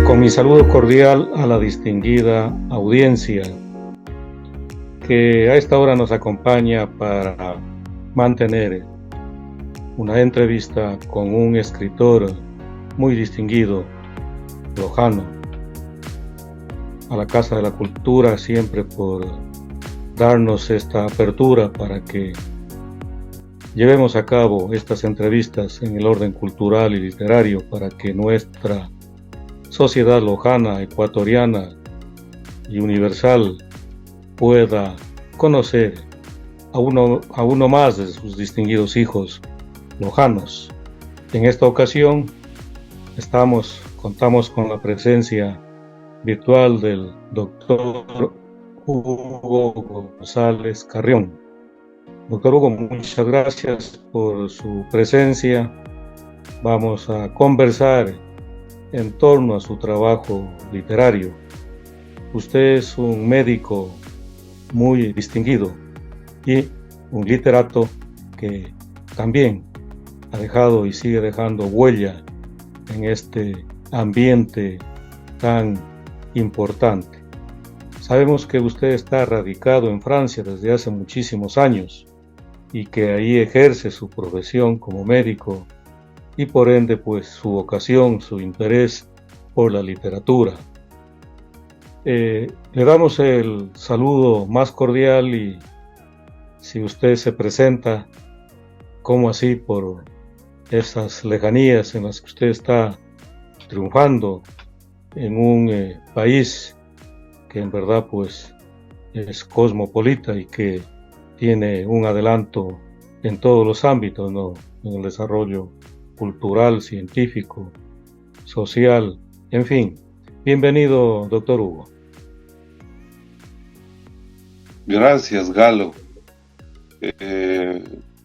Con mi saludo cordial a la distinguida audiencia que a esta hora nos acompaña para mantener una entrevista con un escritor muy distinguido, lojano, a la Casa de la Cultura, siempre por darnos esta apertura para que llevemos a cabo estas entrevistas en el orden cultural y literario para que nuestra sociedad lojana, ecuatoriana y universal pueda conocer a uno más de sus distinguidos hijos lojanos. En esta ocasión contamos con la presencia virtual del doctor Hugo González Carrión. Doctor Hugo, muchas gracias por su presencia. Vamos a conversar en torno a su trabajo literario. Usted es un médico muy distinguido y un literato que también ha dejado y sigue dejando huella en este ambiente tan importante. Sabemos que usted está radicado en Francia desde hace muchísimos años y que ahí ejerce su profesión como médico y por ende pues su vocación, su interés por la literatura. Le damos el saludo más cordial y si usted se presenta, como así por esas lejanías en las que usted está triunfando en un país que en verdad pues es cosmopolita y que tiene un adelanto en todos los ámbitos, ¿no? En el desarrollo cultural, científico, social, en fin. Bienvenido, doctor Hugo. Gracias, Galo.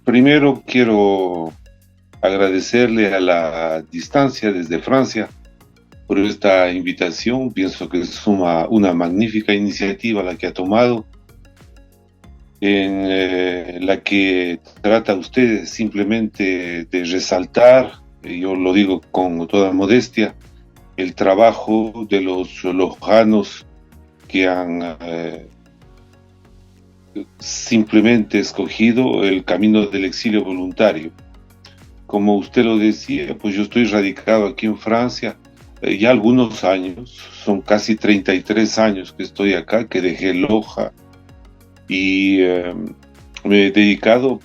Primero quiero agradecerle a la distancia desde Francia por esta invitación. Pienso que es una magnífica iniciativa la que ha tomado, en la que trata usted simplemente de resaltar, yo lo digo con toda modestia, el trabajo de los lojanos que han simplemente escogido el camino del exilio voluntario. Como usted lo decía, pues yo estoy radicado aquí en Francia ya algunos años, son casi 33 años que estoy acá, que dejé Loja y me he dedicado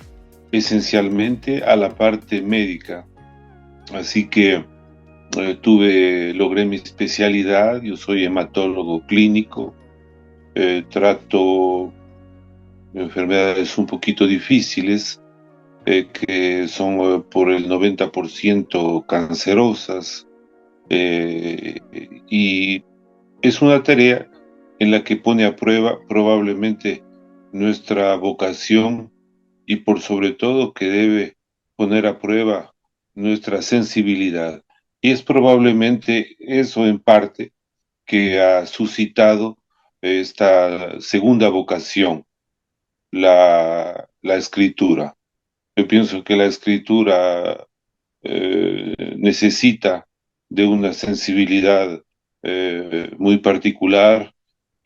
esencialmente a la parte médica. Así que logré mi especialidad, yo soy hematólogo clínico, trato enfermedades un poquito difíciles, que son por el 90% cancerosas, y es una tarea en la que pone a prueba probablemente nuestra vocación y por sobre todo que debe poner a prueba nuestra sensibilidad. Y es probablemente eso en parte que ha suscitado esta segunda vocación, la escritura. Yo pienso que la escritura necesita de una sensibilidad muy particular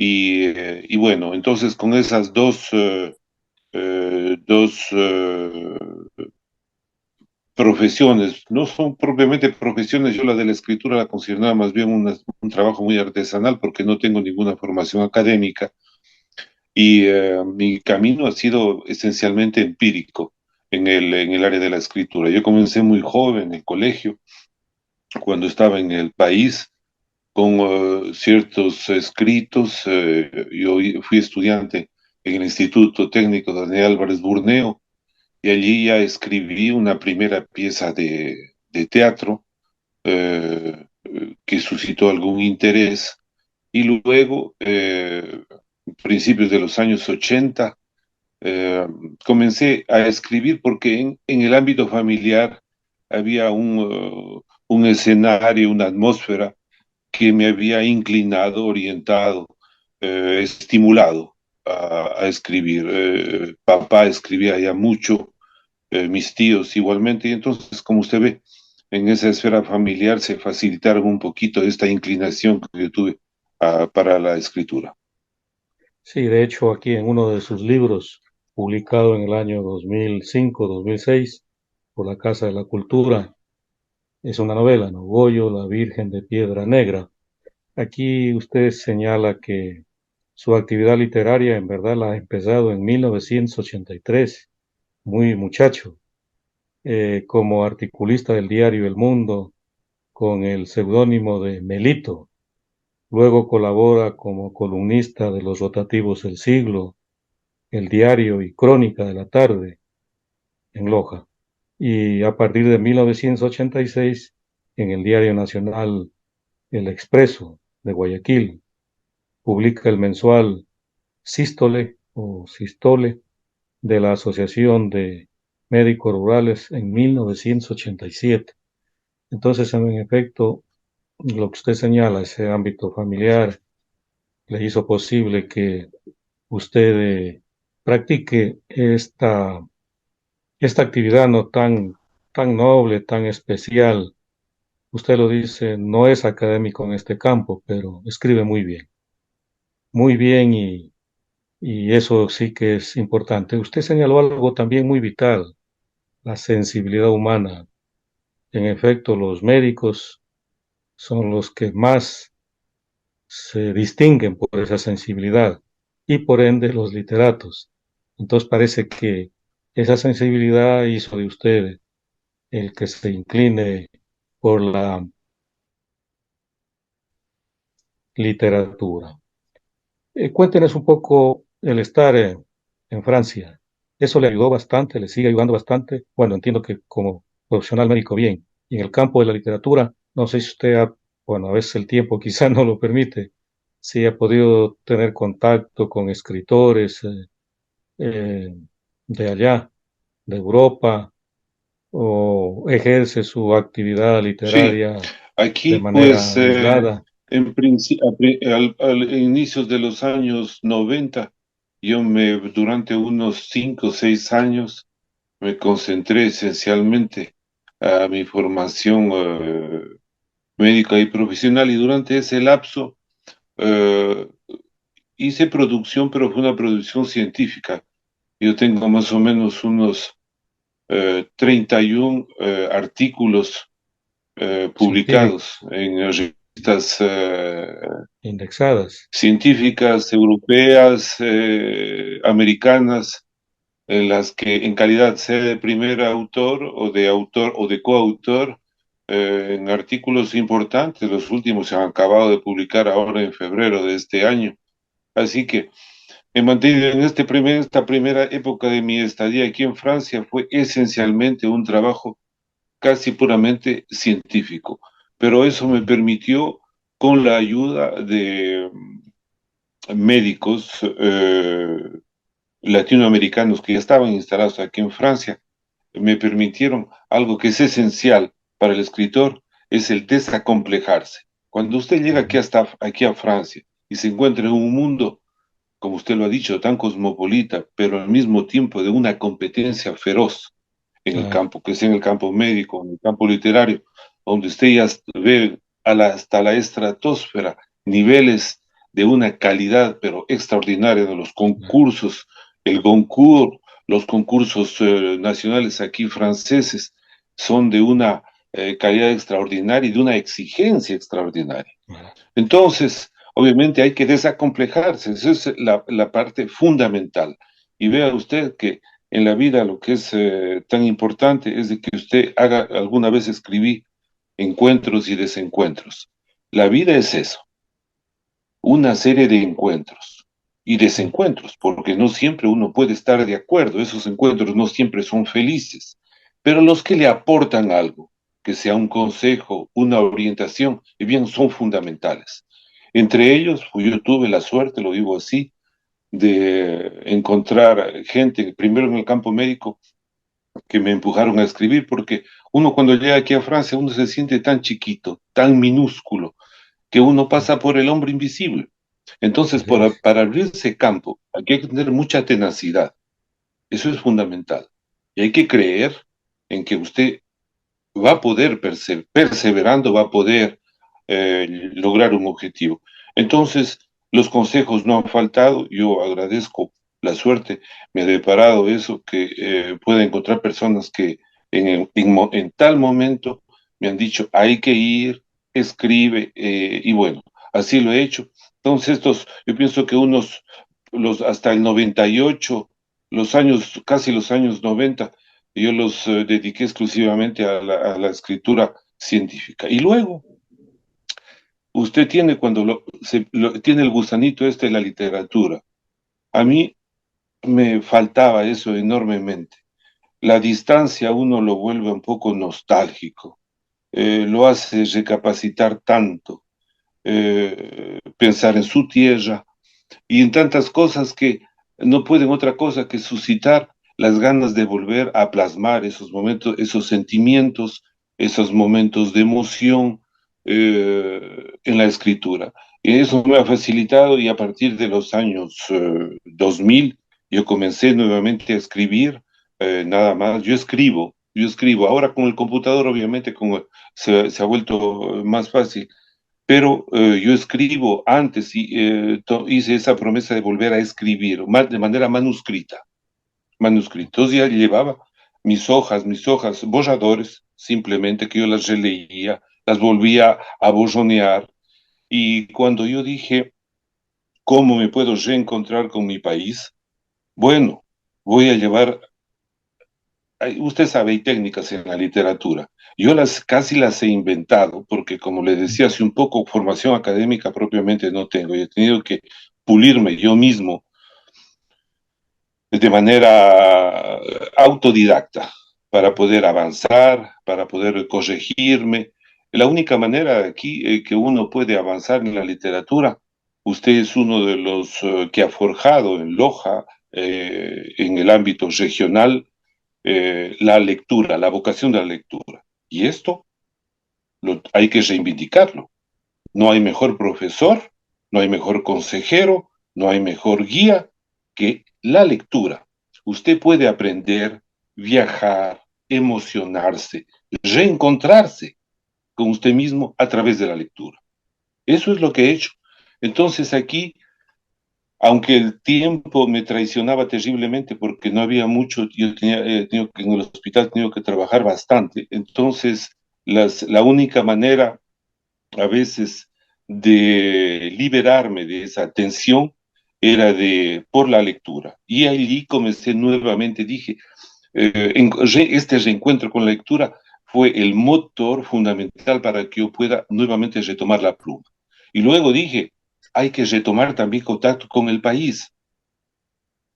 y bueno, entonces con esas dos profesiones, no son propiamente profesiones, yo la de la escritura la consideraba más bien un trabajo muy artesanal porque no tengo ninguna formación académica y mi camino ha sido esencialmente empírico en el área de la escritura. Yo comencé muy joven en el colegio, cuando estaba en el país, con ciertos escritos. Yo fui estudiante en el Instituto Técnico Daniel Álvarez Burneo y allí ya escribí una primera pieza de teatro que suscitó algún interés y luego, principios de los años 80, comencé a escribir porque en el ámbito familiar había un escenario, una atmósfera que me había inclinado, orientado, estimulado a escribir. Papá escribía ya mucho, mis tíos igualmente, y entonces, como usted ve, en esa esfera familiar se facilitaron un poquito esta inclinación que yo tuve para la escritura. Sí, de hecho, aquí en uno de sus libros, publicado en el año 2005-2006 por la Casa de la Cultura, es una novela, ¿no? Goyo, la Virgen de Piedra Negra. Aquí usted señala que su actividad literaria en verdad la ha empezado en 1983, muy muchacho, como articulista del diario El Mundo con el seudónimo de Melito. Luego colabora como columnista de los rotativos El Siglo, El Diario y Crónica de la Tarde en Loja. Y a partir de 1986 en el Diario Nacional El Expreso de Guayaquil. Publica el mensual Sístole o Sistole de la Asociación de Médicos Rurales en 1987. Entonces, en efecto, lo que usted señala, ese ámbito familiar, le hizo posible que usted practique esta actividad no tan noble, tan especial. Usted lo dice, no es académico en este campo, pero escribe muy bien y eso sí que es importante. Usted señaló algo también muy vital, la sensibilidad humana. En efecto, los médicos son los que más se distinguen por esa sensibilidad y por ende los literatos. Entonces parece que esa sensibilidad hizo de usted el que se incline por la literatura. Cuéntenos un poco el estar en Francia. ¿Eso le ayudó bastante? ¿Le sigue ayudando bastante? Bueno, entiendo que como profesional médico bien. Y en el campo de la literatura, no sé si usted ha, bueno, a veces el tiempo quizá no lo permite, si ha podido tener contacto con escritores eh, de allá, de Europa, o ejerce su actividad Sí, literaria de aquí pues manera aislada. en al inicios de los años 90, durante unos 5 o 6 años me concentré esencialmente a mi formación médica y profesional y durante ese lapso eh, hice producción, pero fue una producción científica. Yo tengo más o menos unos 31 artículos Científicas, publicados en revistas indexadas. científicas europeas, americanas, en las que en calidad sea de primer autor o de coautor, en artículos importantes, los últimos se han acabado de publicar ahora en febrero de este año. Así que me mantenido en esta primera época de mi estadía aquí en Francia fue esencialmente un trabajo casi puramente científico, pero eso me permitió, con la ayuda de médicos latinoamericanos que ya estaban instalados aquí en Francia, me permitieron algo que es esencial para el escritor, es el desacomplejarse. Cuando usted llega aquí, aquí a Francia y se encuentra en un mundo, como usted lo ha dicho, tan cosmopolita, pero al mismo tiempo de una competencia feroz en el Claro, campo, que sea en el campo médico, en el campo literario, donde usted ya ve hasta la estratosfera niveles de una calidad pero extraordinaria de los concursos, el Goncourt, los concursos nacionales aquí franceses son de una calidad extraordinaria y de una exigencia extraordinaria. claro. Entonces, obviamente hay que desacomplejarse, esa es la parte fundamental. Y vea usted que en la vida lo que es tan importante es de que usted haga, alguna vez escribí, encuentros y desencuentros. La vida es eso, una serie de encuentros y Sí, desencuentros, porque no siempre uno puede estar de acuerdo, esos encuentros no siempre son felices, pero los que le aportan algo, que sea un consejo, una orientación, y bien, son fundamentales. Entre ellos, pues, yo tuve la suerte, lo digo así, de encontrar gente, primero en el campo médico, que me empujaron a escribir, porque uno cuando llega aquí a Francia, uno se siente tan chiquito, tan minúsculo, que uno sí, pasa por el hombre invisible. Entonces, así es. para abrirse campo, aquí hay que tener mucha tenacidad. Eso es fundamental. Y hay que creer en que usted va a poder, perseverando, va a poder lograr un objetivo. Entonces, los consejos no han faltado, yo agradezco la suerte, me ha deparado eso, que pueda encontrar personas que en tal momento me han dicho, hay que ir, escribe, y bueno, así lo he hecho. Entonces, yo pienso que hasta el 98, los años, casi los años 90, yo los dediqué exclusivamente a la escritura científica. Y luego, usted tiene cuando tiene el gusanito este de la literatura. A mí me faltaba eso enormemente. La distancia a uno lo vuelve un poco nostálgico, lo hace recapacitar tanto, pensar en su tierra y en tantas cosas que no pueden otra cosa que suscitar las ganas de volver a plasmar esos momentos, esos sentimientos, esos momentos de emoción en la escritura. Y eso me ha facilitado y a partir de los años 2000 yo comencé nuevamente a escribir, nada más. Yo escribo. Ahora con el computador obviamente como se ha vuelto más fácil, pero yo escribo antes y hice esa promesa de volver a escribir de manera manuscrita, manuscrita. Entonces ya llevaba mis hojas, borradores, simplemente que yo las releía, las volvía a borronear. Y cuando yo dije, ¿cómo me puedo reencontrar con mi país? Bueno, voy a llevar, usted sabe, hay técnicas en la literatura. Yo casi las he inventado, porque como le decía hace un poco, formación académica propiamente no tengo. Y he tenido que pulirme yo mismo de manera autodidacta para poder avanzar, para poder corregirme. La única manera aquí que uno puede avanzar en la literatura, usted es uno de los que ha forjado en Loja, en el ámbito regional, la lectura, la vocación de la lectura. Y esto hay que reivindicarlo. No hay mejor profesor, no hay mejor consejero, no hay mejor guía que la lectura. Usted puede aprender, viajar, emocionarse, reencontrarse con usted mismo a través de la lectura. Eso es lo que he hecho. Entonces aquí, aunque el tiempo me traicionaba terriblemente porque no había mucho, yo tenía que en el hospital tenía que trabajar bastante, entonces la única manera a veces de liberarme de esa tensión era por la lectura. Y allí comencé nuevamente, dije, este reencuentro con la lectura fue el motor fundamental para que yo pueda nuevamente retomar la pluma. Y luego dije, hay que retomar también contacto con el país,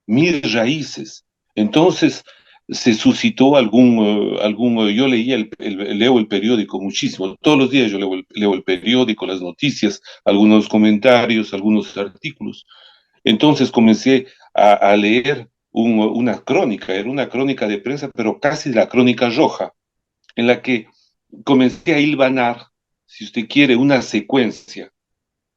mis raíces. Entonces se suscitó yo leía leo el periódico muchísimo, todos los días yo leo el periódico, las noticias, algunos comentarios, algunos artículos. Entonces comencé a leer una crónica, era una crónica de prensa, pero casi la crónica roja, en la que comencé a hilvanar, si usted quiere, una secuencia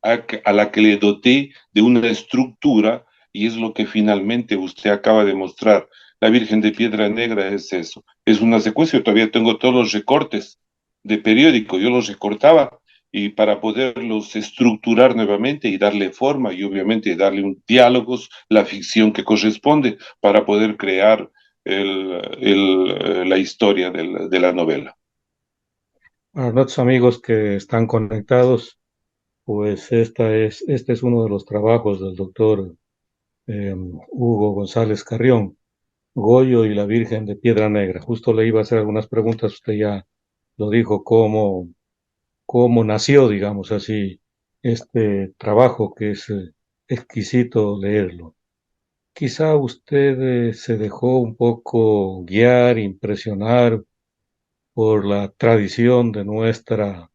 a la que le doté de una estructura y es lo que finalmente usted acaba de mostrar. La Virgen de Piedra Negra es eso, es una secuencia. Yo todavía tengo todos los recortes de periódico, yo los recortaba y para poderlos estructurar nuevamente y darle forma y obviamente darle un diálogos, la ficción que corresponde para poder crear la historia de la novela. Para nuestros amigos que están conectados, pues este es uno de los trabajos del doctor Hugo González Carrión, Goyo y la Virgen de Piedra Negra. Justo le iba a hacer algunas preguntas, usted ya lo dijo, cómo nació, digamos así, este trabajo que es exquisito leerlo. Quizá usted se dejó un poco guiar, impresionar por la tradición de nuestra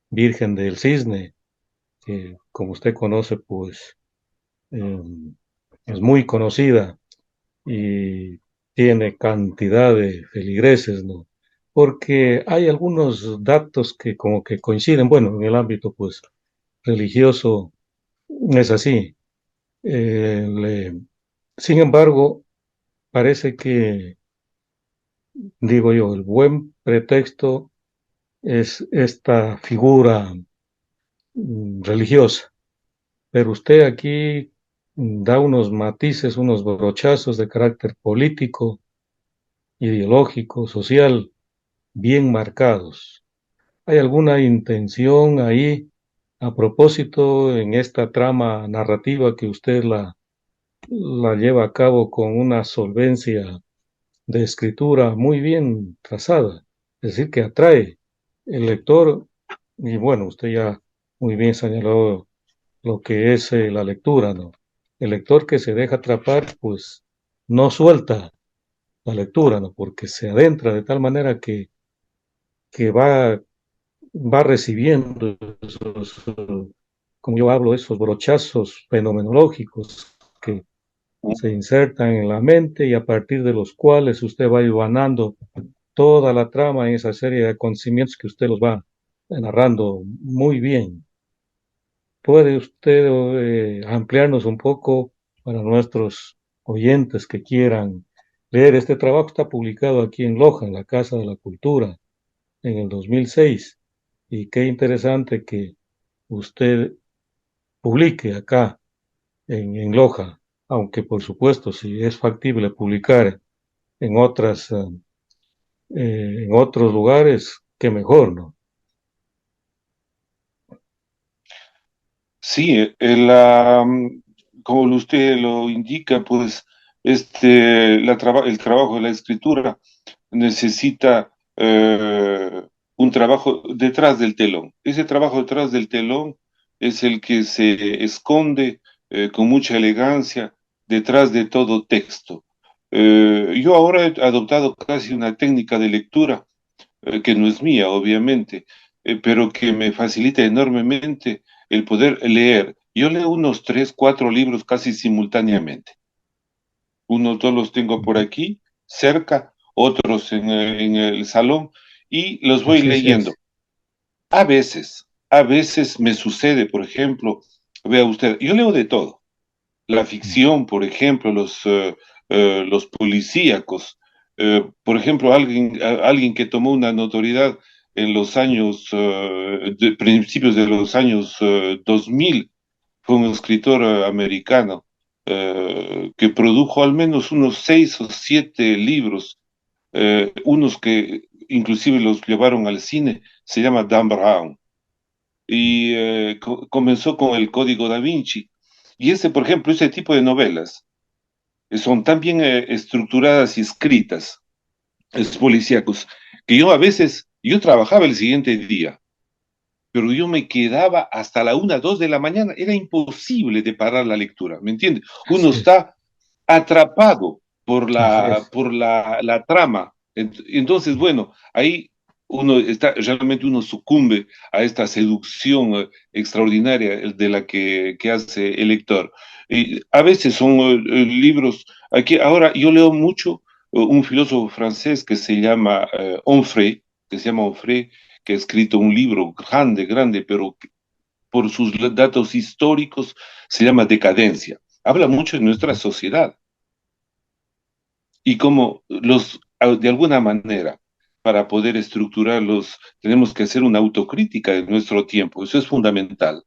Virgen del Cisne, que como usted conoce, pues eh, es muy conocida y tiene cantidad de feligreses, ¿no? Porque hay algunos datos que como que coinciden, bueno, en el ámbito pues religioso es así. Eh, le- Sin embargo, parece que, digo yo, el buen pretexto es esta figura religiosa, pero usted aquí da unos matices, unos brochazos de carácter político, ideológico, social, bien marcados. ¿Hay alguna intención ahí a propósito en esta trama narrativa que usted la lleva a cabo con una solvencia de escritura muy bien trazada? Es decir, que atrae el lector y bueno, usted ya muy bien señaló lo que es la lectura, ¿no? El lector que se deja atrapar, pues no suelta la lectura, ¿no? Porque se adentra de tal manera que va recibiendo esos, como yo hablo, esos brochazos fenomenológicos que se insertan en la mente y a partir de los cuales usted va hilvanando toda la trama en esa serie de acontecimientos que usted los va narrando muy bien. ¿Puede usted ampliarnos un poco para nuestros oyentes que quieran leer? Este trabajo está publicado aquí en Loja, en la Casa de la Cultura, en el 2006. Y qué interesante que usted publique acá en Loja, aunque por supuesto, si es factible publicar en en otros lugares, qué mejor, ¿no? Sí, como usted lo indica, pues el trabajo de la escritura necesita un trabajo detrás del telón. Ese trabajo detrás del telón es el que se esconde con mucha elegancia detrás de todo texto. Yo ahora he adoptado casi una técnica de lectura que no es mía, obviamente, pero que me facilita enormemente el poder leer. Yo leo unos tres, cuatro libros casi simultáneamente. Unos dos los tengo por aquí, cerca, otros en el salón, y los voy Así se leyendo. hace. A veces me sucede, por ejemplo, vea usted, yo leo de todo. La ficción, por ejemplo, los policíacos. Por ejemplo, alguien que tomó una notoriedad en los años, principios de los años 2000, fue un escritor americano que produjo al menos unos seis o siete libros, unos que inclusive los llevaron al cine, se llama Dan Brown, y comenzó con el Código Da Vinci. Y por ejemplo, ese tipo de novelas son tan bien estructuradas y escritas, es policíacos, que yo a veces, yo trabajaba el siguiente día, pero yo me quedaba hasta la una, dos de la mañana, era imposible de parar la lectura, ¿me entiendes? Uno Así es. está atrapado Así es. por la trama. Entonces, bueno, ahí realmente uno sucumbe a esta seducción extraordinaria de la que hace el lector. Y a veces son libros, aquí ahora yo leo mucho un filósofo francés que se llama Onfray, que ha escrito un libro grande, grande, pero por sus datos históricos se llama Decadencia. Habla mucho de nuestra sociedad y cómo de alguna manera, para poder estructurarlos, tenemos que hacer una autocrítica de nuestro tiempo. Eso es fundamental.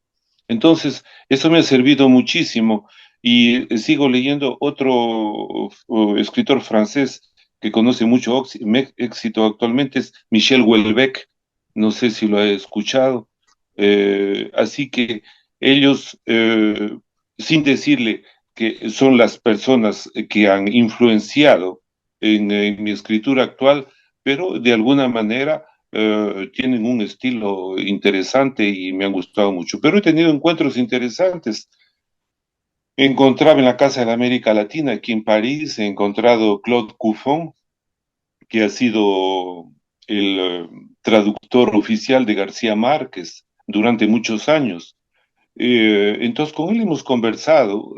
Entonces, eso me ha servido muchísimo y sigo leyendo otro escritor francés que conoce mucho éxito actualmente, es Michel Houellebecq. No sé si lo he escuchado. Así que ellos, sin decirle que son las personas que han influenciado en mi escritura actual, pero de alguna manera tienen un estilo interesante y me han gustado mucho. Pero he tenido encuentros interesantes. Encontraba en la Casa de la América Latina, aquí en París, he encontrado Claude Cuffon, que ha sido el traductor oficial de García Márquez durante muchos años. Entonces con él hemos conversado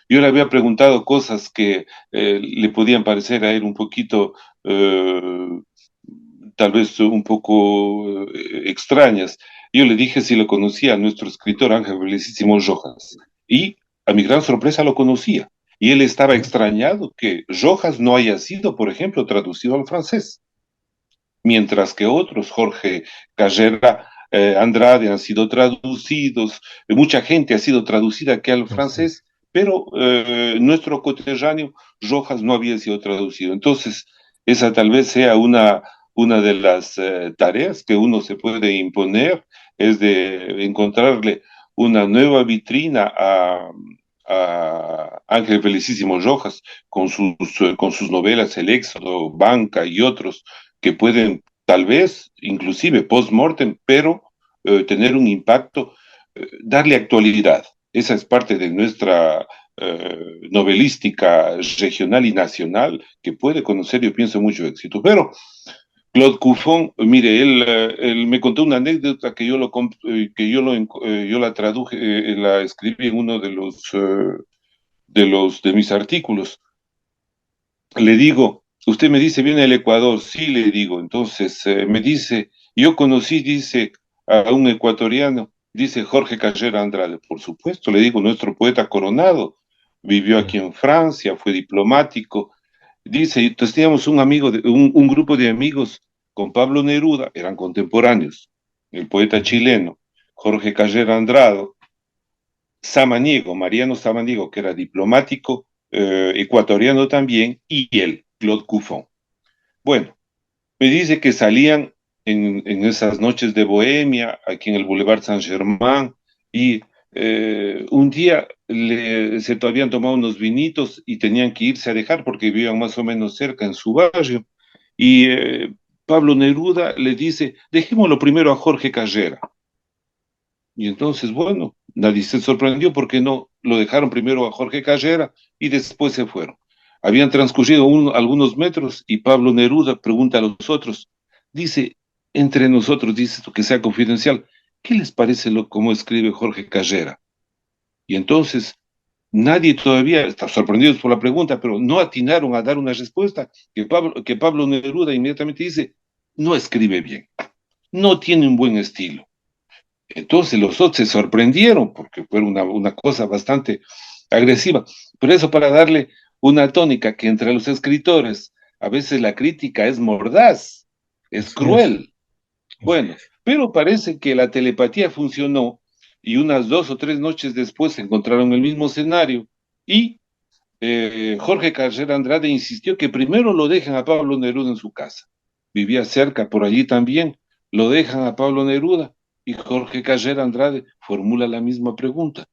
yo le había preguntado cosas que le podían parecer a él un poquito, eh, tal vez un poco extrañas. Yo le dije si lo conocía a nuestro escritor Ángel Felicísimo Rojas y a mi gran sorpresa lo conocía. Y él estaba extrañado que Rojas no haya sido, por ejemplo, traducido al francés. mientras que otros, Jorge Carrera Andrade, han sido traducidos, mucha gente ha sido traducida aquí al Así. francés, pero nuestro coterráneo Rojas no había sido traducido. Entonces, esa tal vez sea una de las tareas que uno se puede imponer, es de encontrarle una nueva vitrina a Ángel Felicísimo Rojas con sus novelas El Éxodo, Banca y otros que pueden tal vez, inclusive post-mortem, pero tener un impacto, darle actualidad. Esa es parte de nuestra novelística regional y nacional que puede conocer, yo pienso, mucho éxito. Pero Claude Cuffon, mire, él me contó una anécdota que yo la traduje, la escribí en uno de mis artículos. Le digo, usted me dice, viene el Ecuador, sí le digo, entonces me dice, yo conocí, dice, a un ecuatoriano, dice Jorge Carrera Andrade, por supuesto, le digo, nuestro poeta coronado, vivió aquí en Francia, fue diplomático, dice, entonces teníamos un amigo, un grupo de amigos con Pablo Neruda, eran contemporáneos, el poeta chileno, Jorge Carrera Andrade, Samaniego, Mariano Samaniego, que era diplomático ecuatoriano también, y él, Claude Cuffon. Bueno, me dice que salían en esas noches de Bohemia, aquí en el Boulevard Saint-Germain, y un día se habían tomado unos vinitos y tenían que irse a dejar porque vivían más o menos cerca en su barrio. Y Pablo Neruda le dice, dejémoslo primero a Jorge Carrera. Y entonces, bueno, nadie se sorprendió porque no lo dejaron primero a Jorge Carrera y después se fueron. Habían transcurrido algunos metros y Pablo Neruda pregunta a los otros, dice, entre nosotros, dice esto que sea confidencial, ¿qué les parece cómo escribe Jorge Carrera? Y entonces nadie todavía está sorprendido por la pregunta, pero no atinaron a dar una respuesta que Pablo Neruda inmediatamente dice, no escribe bien, no tiene un buen estilo. Entonces los otros se sorprendieron porque fue una cosa bastante agresiva. Por eso para darle una tónica que entre los escritores a veces la crítica es mordaz, es Así es. cruel. Bueno, pero parece que la telepatía funcionó y unas 2 o 3 noches después se encontraron en el mismo escenario y Jorge Carrera Andrade insistió que primero lo dejan a Pablo Neruda en su casa. Vivía cerca por allí también. Lo dejan a Pablo Neruda y Jorge Carrera Andrade formula la misma pregunta.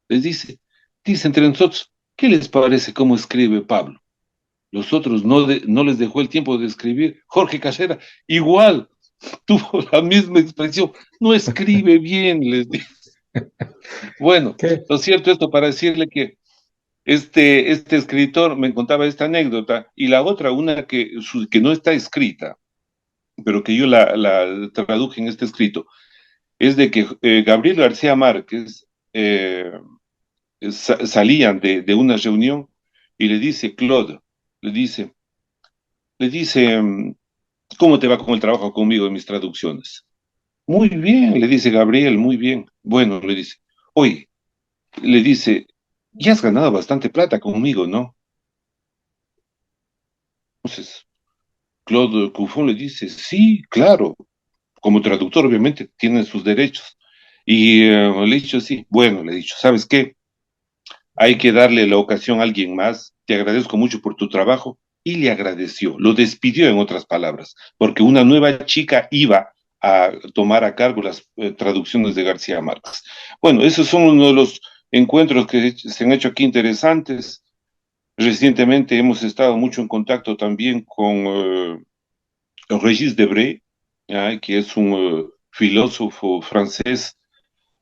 Les dice entre nosotros, ¿qué les parece cómo escribe Pablo? Los otros no les dejó el tiempo de escribir. Jorge Carrera igual tuvo la misma expresión. No escribe bien, les dice. Bueno, ¿Qué? lo cierto esto para decirle que este escritor me contaba esta anécdota y la otra, una que no está escrita, pero que yo la traduje en este escrito, es de que Gabriel García Márquez salían de una reunión y le dice Claude, le dice, le dice, ¿cómo te va con el trabajo conmigo en mis traducciones? Muy bien, le dice Gabriel, muy bien. Bueno, le dice, oye, le dice, ya has ganado bastante plata conmigo, ¿no? Entonces, Claude Cuffon le dice, sí, claro, como traductor obviamente tiene sus derechos. Y le he dicho, sí, bueno, le he dicho, ¿sabes qué? Hay que darle la ocasión a alguien más, te agradezco mucho por tu trabajo, y le agradeció, lo despidió en otras palabras, porque una nueva chica iba a tomar a cargo las traducciones de García Márquez. Bueno, esos son uno de los encuentros que se han hecho aquí interesantes. Recientemente hemos estado mucho en contacto también con Régis Debray, que es un filósofo francés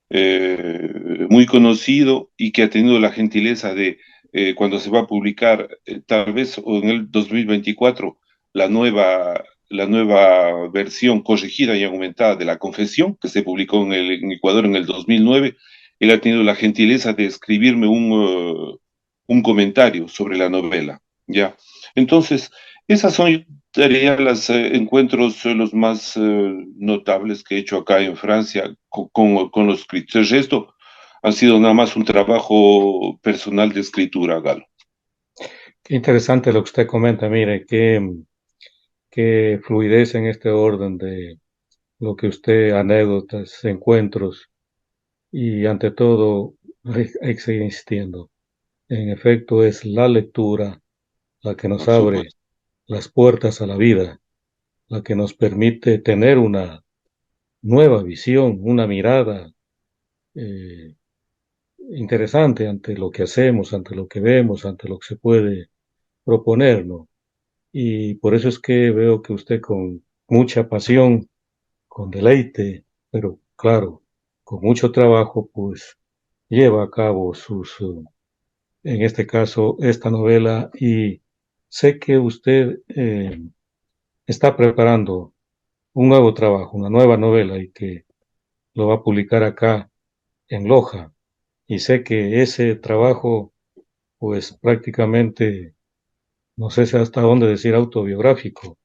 muy conocido y que ha tenido la gentileza de, cuando se va a publicar, tal vez o en el 2024, la nueva versión corregida y aumentada de La Confesión, que se publicó en Ecuador en el 2009, él ha tenido la gentileza de escribirme un comentario sobre la novela, ¿ya? Entonces, esas son serían los encuentros los más notables que he hecho acá en Francia con los escritos. El resto ha sido nada más un trabajo personal de escritura, Galo. Qué interesante lo que usted comenta. Mire, que qué fluidez en este orden de lo que usted, anécdotas, encuentros y ante todo hay que seguir insistiendo. En efecto, es la lectura la que nos por abre supuesto. las puertas a la vida, la que nos permite tener una nueva visión, una mirada eh, interesante ante lo que hacemos, ante lo que vemos, ante lo que se puede proponer, ¿no? Y por eso es que veo que usted con mucha pasión, con deleite, pero claro, con mucho trabajo, pues lleva a cabo en este caso, esta novela y sé que usted está preparando un nuevo trabajo, una nueva novela y que lo va a publicar acá en Loja. Y sé que ese trabajo, pues prácticamente, no sé si hasta dónde decir autobiográfico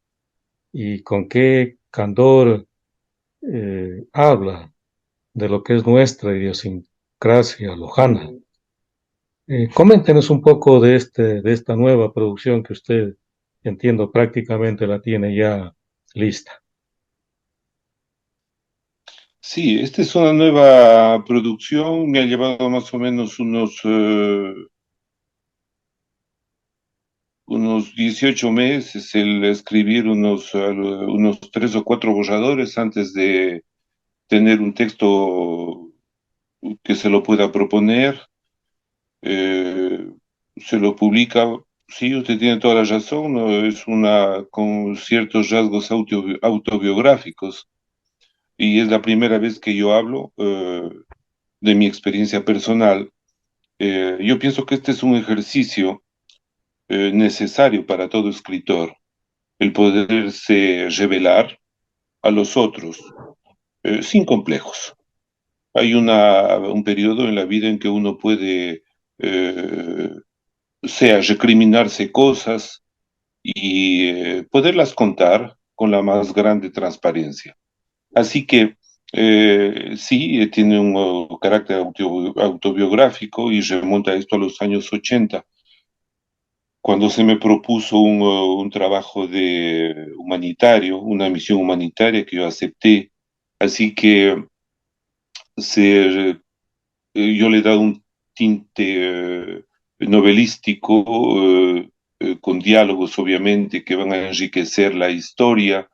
y con qué candor habla de lo que es nuestra idiosincrasia lojana. Coméntenos un poco de esta nueva producción que usted, entiendo, prácticamente la tiene ya lista. Sí, esta es una nueva producción, me ha llevado más o menos unos 18 meses el escribir unos 3 o 4 borradores antes de tener un texto que se lo pueda proponer. eh, Se lo publica, sí, usted tiene toda la razón, ¿no? Es una con ciertos rasgos autobiográficos y es la primera vez que yo hablo de mi experiencia personal. Yo pienso que este es un ejercicio necesario para todo escritor, el poderse revelar a los otros sin complejos. Hay un periodo en la vida en que uno puede, eh, sea recriminarse cosas y poderlas contar con la más grande transparencia. Así que sí, tiene un carácter autobiográfico y remonta esto a los años 80 cuando se me propuso un trabajo de humanitario, una misión humanitaria que yo acepté. Así que yo le he dado un tinte novelístico, con diálogos obviamente que van a enriquecer la historia,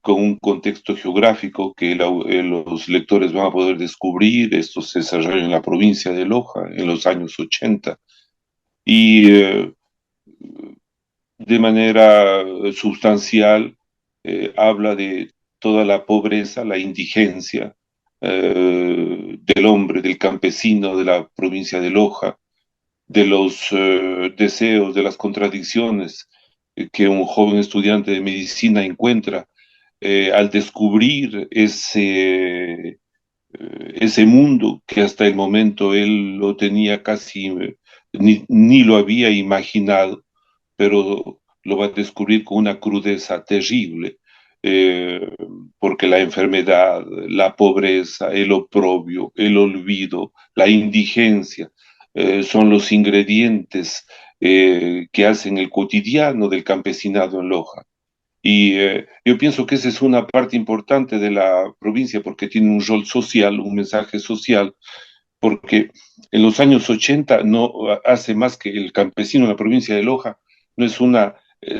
con un contexto geográfico que los lectores van a poder descubrir. Esto se desarrolla en la provincia de Loja en los años 80 y de manera sustancial habla de toda la pobreza, la indigencia del hombre, del campesino de la provincia de Loja, de los deseos, de las contradicciones que un joven estudiante de medicina encuentra al descubrir ese mundo que hasta el momento él lo tenía casi, ni lo había imaginado, pero lo va a descubrir con una crudeza terrible, eh, porque la enfermedad, la pobreza, el oprobio, el olvido, la indigencia, son los ingredientes que hacen el cotidiano del campesinado en Loja. Y yo pienso que esa es una parte importante de la provincia porque tiene un rol social, un mensaje social, porque en los años 80 no hace más que el campesino en la provincia de Loja, no es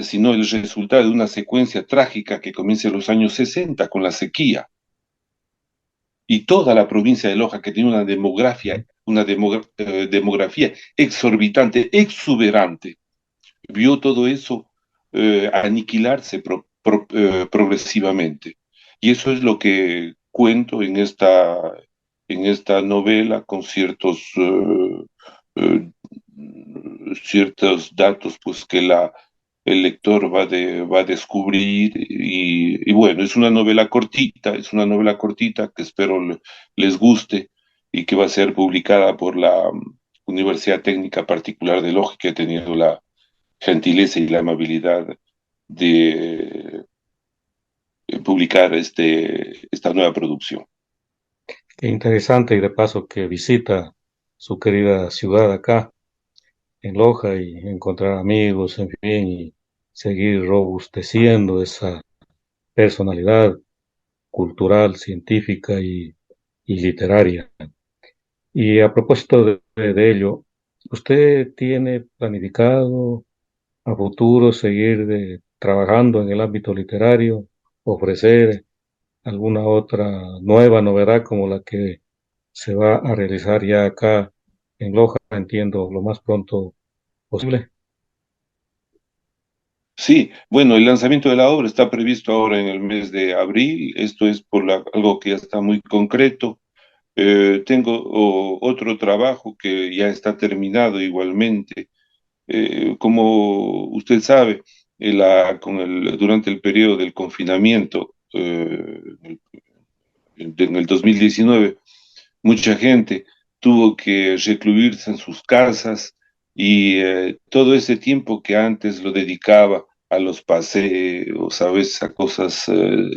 sino el resultado de una secuencia trágica que comienza en los años 60 con la sequía. Y toda la provincia de Loja, que tiene demografía exorbitante, exuberante, vio todo eso aniquilarse progresivamente. Y eso es lo que cuento en esta novela con eh, ciertos datos pues, que el lector va a descubrir. Y bueno, es una novela cortita que espero les guste y que va a ser publicada por la Universidad Técnica Particular de Loja, que ha tenido la gentileza y la amabilidad de publicar esta nueva producción. Qué interesante y de paso que visita su querida ciudad acá en Loja y encontrar amigos, en fin, y seguir robusteciendo esa personalidad cultural, científica y literaria. Y a propósito de ello, ¿usted tiene planificado a futuro seguir trabajando en el ámbito literario, ofrecer alguna otra nueva novedad como la que se va a realizar ya acá en Loja, entiendo, lo más pronto posible? Sí, bueno, el lanzamiento de la obra está previsto ahora en el mes de abril. Esto es algo que ya está muy concreto. Tengo otro trabajo que ya está terminado igualmente. Como usted sabe, durante el periodo del confinamiento, en el 2019, mucha gente tuvo que recluirse en sus casas y todo ese tiempo que antes lo dedicaba a los paseos, a veces a cosas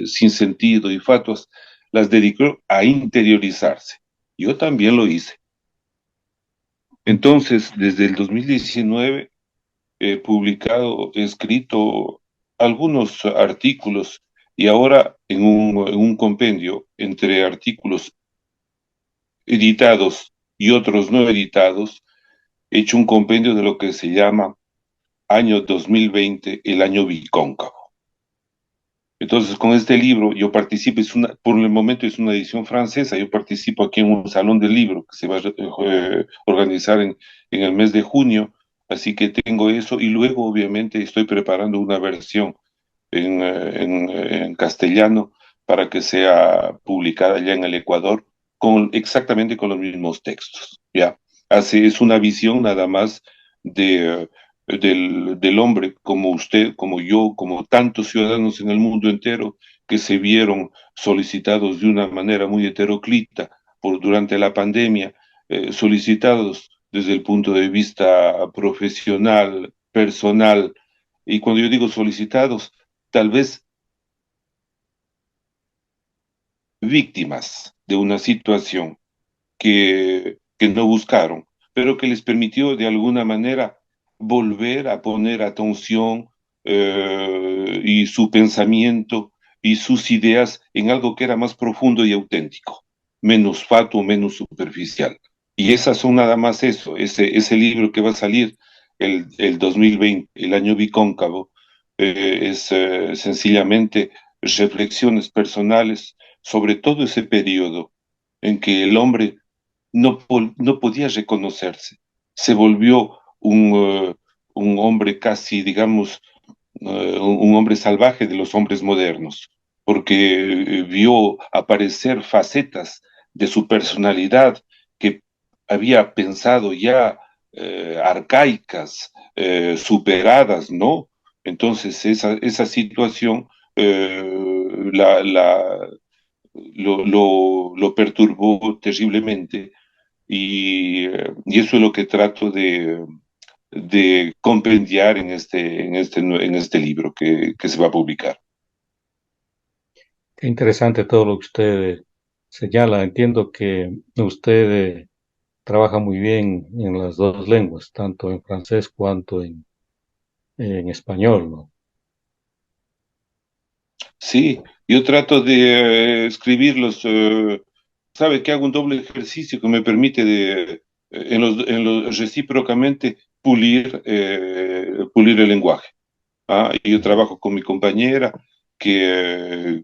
sin sentido y fatuas, las dedicó a interiorizarse. Yo también lo hice. Entonces, desde el 2019 he publicado, he escrito algunos artículos y ahora en un compendio entre artículos editados y otros no editados, he hecho un compendio de lo que se llama año 2020, el año bicóncavo. Entonces, con este libro, yo participo, por el momento es una edición francesa, yo participo aquí en un salón del libro que se va a organizar en el mes de junio, así que tengo eso y luego obviamente estoy preparando una versión en castellano para que sea publicada allá en el Ecuador exactamente con los mismos textos, ¿ya? Así es una visión nada más del hombre como usted, como yo, como tantos ciudadanos en el mundo entero que se vieron solicitados de una manera muy heteroclita durante la pandemia, solicitados desde el punto de vista profesional, personal, y cuando yo digo solicitados, tal vez víctimas de una situación que no buscaron, pero que les permitió de alguna manera volver a poner atención y su pensamiento y sus ideas en algo que era más profundo y auténtico, menos fatuo, menos superficial. Y esas son nada más eso, ese libro que va a salir el 2020, el año bicóncavo, es sencillamente reflexiones personales sobre todo ese periodo en que el hombre no podía reconocerse. Se volvió un hombre casi, digamos, un hombre salvaje de los hombres modernos, porque vio aparecer facetas de su personalidad que había pensado ya arcaicas, superadas, ¿no? Entonces esa situación lo perturbó terriblemente y eso es lo que trato de compendiar en este libro que se va a publicar. Qué interesante todo lo que usted señala. Entiendo que usted trabaja muy bien en las dos lenguas, tanto en francés cuanto en español, ¿no? Sí, yo trato de escribirlos, sabe que hago un doble ejercicio que me permite recíprocamente pulir el lenguaje. ¿Ah? Y yo trabajo con mi compañera que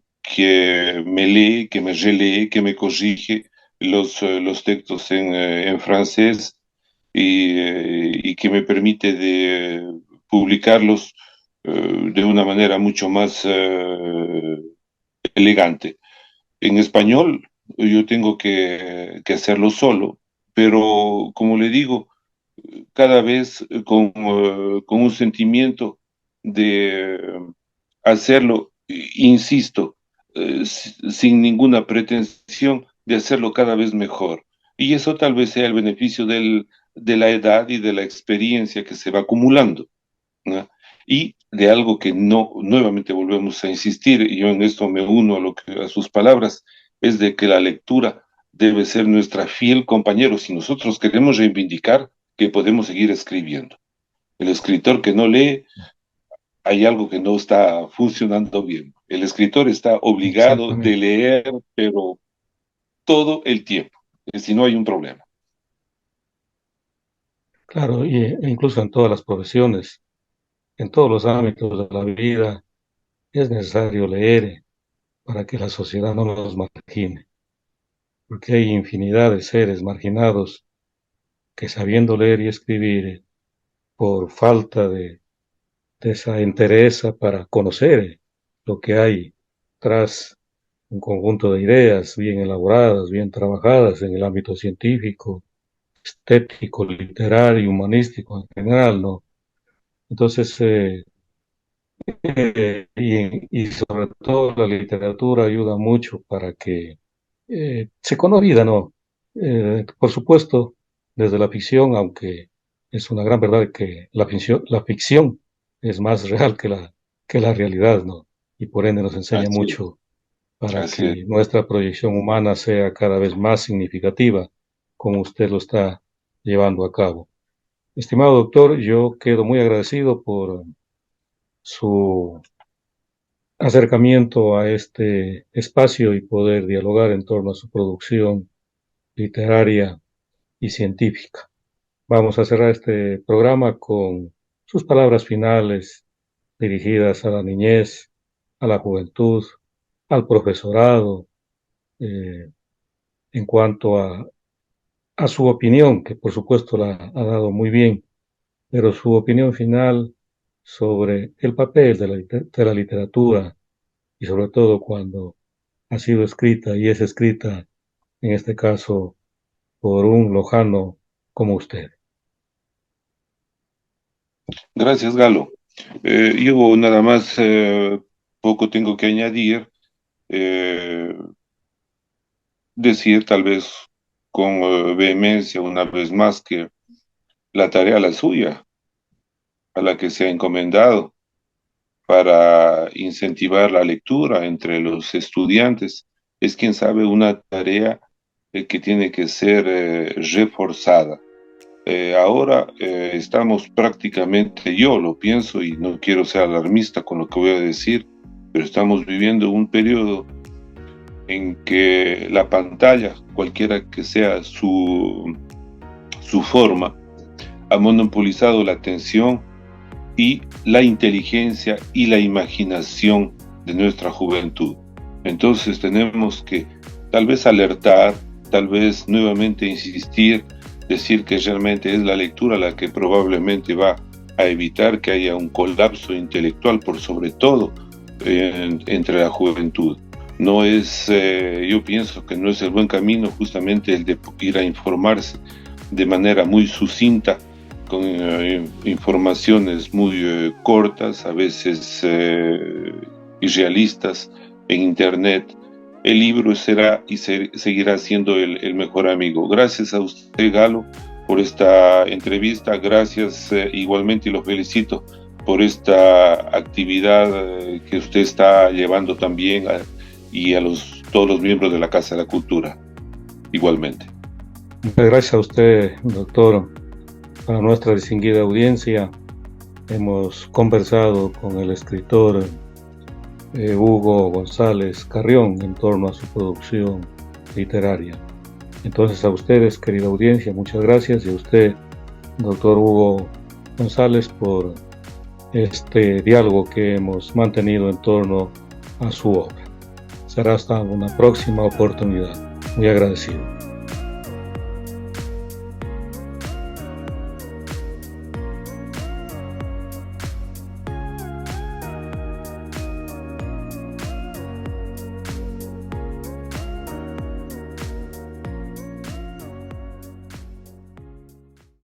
me lee, que me relee, que me corrige los textos en francés y que me permite publicarlos de una manera mucho más elegante. En español yo tengo que hacerlo solo, pero como le digo, cada vez con un sentimiento de hacerlo, insisto, sin ninguna pretensión de hacerlo cada vez mejor. Y eso tal vez sea el beneficio de la edad y de la experiencia que se va acumulando, ¿no? Y de algo que no, nuevamente volvemos a insistir, y yo en esto me uno a sus palabras, es de que la lectura debe ser nuestra fiel compañero si nosotros queremos reivindicar que podemos seguir escribiendo. El escritor que no lee hay algo que no está funcionando bien. El escritor está obligado de Exactamente. leer, pero todo el tiempo, si no hay un problema. Claro, e incluso en todas las profesiones, en todos los ámbitos de la vida, es necesario leer para que la sociedad no nos margine, porque hay infinidad de seres marginados que sabiendo leer y escribir, por falta de esa entereza para conocer lo que hay tras un conjunto de ideas bien elaboradas, bien trabajadas en el ámbito científico, estético, literario, humanístico en general, ¿no? Entonces, y sobre todo la literatura ayuda mucho para que se conozca vida, ¿no? Por supuesto, desde la ficción, aunque es una gran verdad que la ficción es más real que la realidad, ¿no? Y por ende nos enseña Así es, mucho para así es. que nuestra proyección humana sea cada vez más significativa, como usted lo está llevando a cabo. Estimado doctor, yo quedo muy agradecido por su acercamiento a este espacio y poder dialogar en torno a su producción literaria y científica. Vamos a cerrar este programa con sus palabras finales dirigidas a la niñez, a la juventud, al profesorado, eh, en cuanto a su opinión, que por supuesto la ha dado muy bien, pero su opinión final sobre el papel de la literatura y sobre todo cuando ha sido escrita y es escrita, en este caso, por un lojano como usted. Gracias, Galo. Yo nada más poco tengo que añadir, eh, decir tal vez con vehemencia una vez más que la tarea la suya, a la que se ha encomendado para incentivar la lectura entre los estudiantes, es quien sabe una tarea que tiene que ser reforzada. Ahora estamos prácticamente, yo lo pienso y no quiero ser alarmista con lo que voy a decir, pero estamos viviendo un periodo en que la pantalla, cualquiera que sea su forma, ha monopolizado la atención y la inteligencia y la imaginación de nuestra juventud. Entonces tenemos que tal vez alertar, tal vez nuevamente insistir, decir que realmente es la lectura la que probablemente va a evitar que haya un colapso intelectual por sobre todo entre la juventud. No es, yo pienso que no es el buen camino justamente el de ir a informarse de manera muy sucinta, con informaciones muy cortas, a veces irrealistas en Internet. El libro será y seguirá siendo el mejor amigo. Gracias a usted, Galo, por esta entrevista. Gracias igualmente y lo felicito por esta actividad que usted está llevando también y a todos los miembros de la Casa de la Cultura, igualmente. Muchas gracias a usted, doctor. Para nuestra distinguida audiencia, hemos conversado con el escritor Hugo González Carrión en torno a su producción literaria. Entonces a ustedes, querida audiencia, muchas gracias, y a usted, doctor Hugo González, por este diálogo que hemos mantenido en torno a su obra. Será hasta una próxima oportunidad. Muy agradecido.